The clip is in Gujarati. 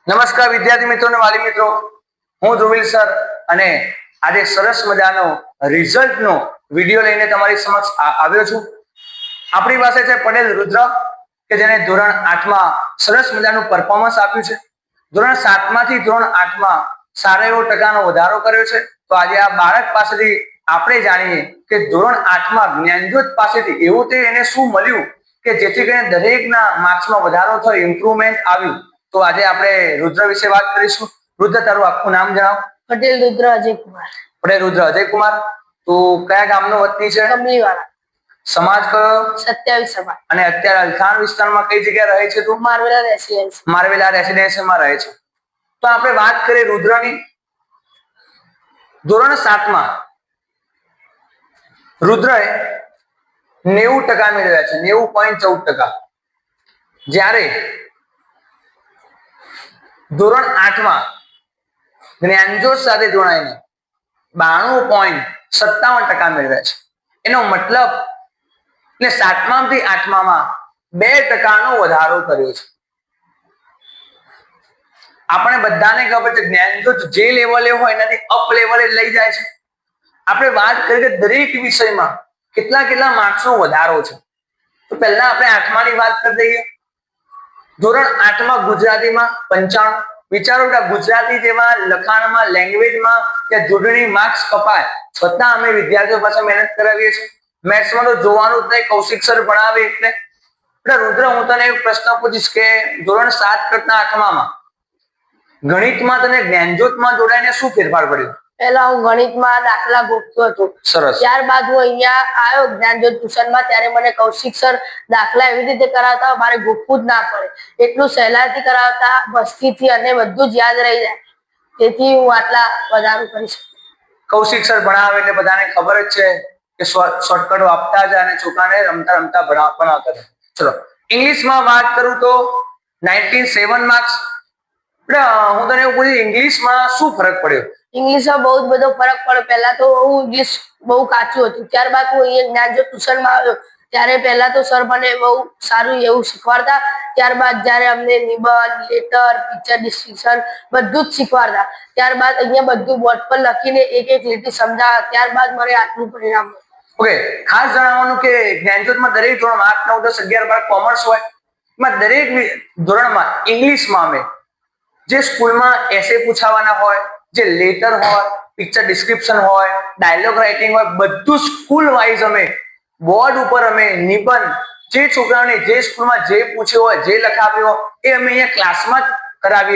નમસ્કાર વિદ્યાર્થી મિત્રો અને વાલી મિત્રો, હું ધ્રુવીલ સર અને આજે સરસ મજાનો રિઝલ્ટનો વિડીયો લઈને તમારી સમક્ષ આવ્યો છું. આપણી પાસે છે પટેલ રુદ્ર કે જેને ધોરણ 8 માં સરસ મજાનું પરફોર્મન્સ આપ્યું છે. ધોરણ 7 માંથી ધોરણ 8 માં સારા એવો ટકાનો વધારો કર્યો છે. તો આજે આ બાળક પાસેથી આપણે જાણીએ કે ધોરણ 8 માં જ્ઞાનજ્યોત પાસેથી એવું તે એને શું મળ્યું કે જેથી કરીને દરેકના માર્ક્સમાં વધારો થયો, ઇમ્પ્રુવમેન્ટ આવ્યું. તો આજે આપણે રુદ્ર વિશે વાત કરીશું. રુદ્ર, તારું આખું નામ જણાવ. પટેલ રુદ્ર અજય કુમાર. પટેલ રુદ્ર અજય કુમાર. તો કયા ગામનો વતની છે? કમલીવાળા. સમાજ કયો? 27 સમાજ. અને અત્યારે અલથાણ વિસ્તારમાં કઈ જગ્યાએ રહે છે તું? મારવેલા રેસિડેન્સ. મારવેલા રેસિડેન્સીમાં રહે છે. તો આપણે વાત કરીએ રુદ્રની. ધોરણ 7 માં રુદ્રએ 90% મેળવ્યા છે, 90.14%. જ્યારે ધોરણ 8 માં જ્ઞાનજ્યોત સાથે જોડાઈને 92.57% મેળવ્યા છે. એનો મતલબ એટલે 7મા થી 8મા માં 2% વધારો કર્યો છે. આપણે બધાને ખબર છે જ્ઞાનજ્યોત જે લેવલે હોય એનાથી અપ લેવલે લઈ જાય છે. આપણે વાત કરીએ કે દરેક વિષયમાં કેટલા માર્ક્સનો વધારો છે. તો પહેલા આપણે 8મા ની વાત કરી દઈએ. ધોરણ 8 માં ગુજરાતીમાં 95. વિચારો કે ગુજરાતી જેવા લખાણમાં, લેંગ્વેજમાં કે જોડણી માર્ક્સ કપાય છતાં અમે વિદ્યાર્થીઓ પાસે મહેનત કરાવીએ છીએ. મેથ્સમાં તો જોવાનું જ નહીં, કૌશિક સર ભણાવે એટલે. રુદ્ર, હું તને એક પ્રશ્ન પૂછીશ કે ધોરણ 7 કરતા 8મા માં ગણિતમાં તને જ્ઞાનજ્યોતમાં જોડાઈને શું ફેરફાર પડ્યો? પહેલા હું ગણિતમાં દાખલા ગોખતો હતો. સરસ. ત્યારબાદ હું અહીંયા આવ્યો જ્ઞાનજ્યોત ટ્યુશનમાં, ત્યારે મને કૌશિક સર દાખલા એવી રીતે કરાવતા મારે ગોખવું જ ના પડે, એટલું સહેલાઈથી કરાવતા, મસ્તીથી, અને બધું જ યાદ રહી જાય. તેથી હું આટલા વધારો કરી શકું. કૌશિક સર ભણાવે એટલે બધાને ખબર જ છે કે શોર્ટકટો આપતા જાય અને છોકરાને રમતા રમતા ભણાવતા જાય. ચલો, ઇંગ્લિશમાં વાત કરું તો 97 માર્ક્સ. હું તને એવું પૂછું, ઇંગ્લિશમાં શું ફરક પડ્યો? ઇંગ્લિશમાં બહુ જ બધો ફરક પડ્યો. પહેલા તો હું ઇંગ્લિશ બહુ કાચું હતું. ત્યારબાદ હું અહીંયા જ્ઞાનજ્યોત ટ્યુશનમાં આવ્યો ત્યારે પહેલા તો સર મને બહુ સારું એવું શીખવાડતા. ત્યારબાદ જ્યારે અમને નિબંધ, લેટર, પિક્ચર ડિસ્ક્રિપ્શન બધું જ શીખવાડતા. ત્યારબાદ અહીંયા બધું બોર્ડ પર લખીને એક એક લીટી સમજાવતા. ત્યારબાદ મને આટલું પરિણામ મળ્યું. ઓકે, ખાસ જણાવવાનું કે જ્ઞાનજ્યોતમાં દરેક ધોરણમાં 8, 9, 10, 11, 12 કોમર્સ હોય. એમાં દરેક ધોરણમાં ઇંગ્લિશમાં અમે જે સ્કૂલમાં એસે પૂછાવાના હોય, જે લેટર હોય, પિક્ચર ડિસ્ક્રિપ્શન હોય, ડાયલોગ રાઇટિંગ હોય, બધું સ્કૂલ વાઇઝ અમે બોર્ડ ઉપર અમે નિબંધ જે છોકરાઓને જે સ્કૂલમાં જે પૂછ્યું હોય, જે લખાવ્યું હોય એ અમે અહીંયા ક્લાસમાં જ કરાવીએ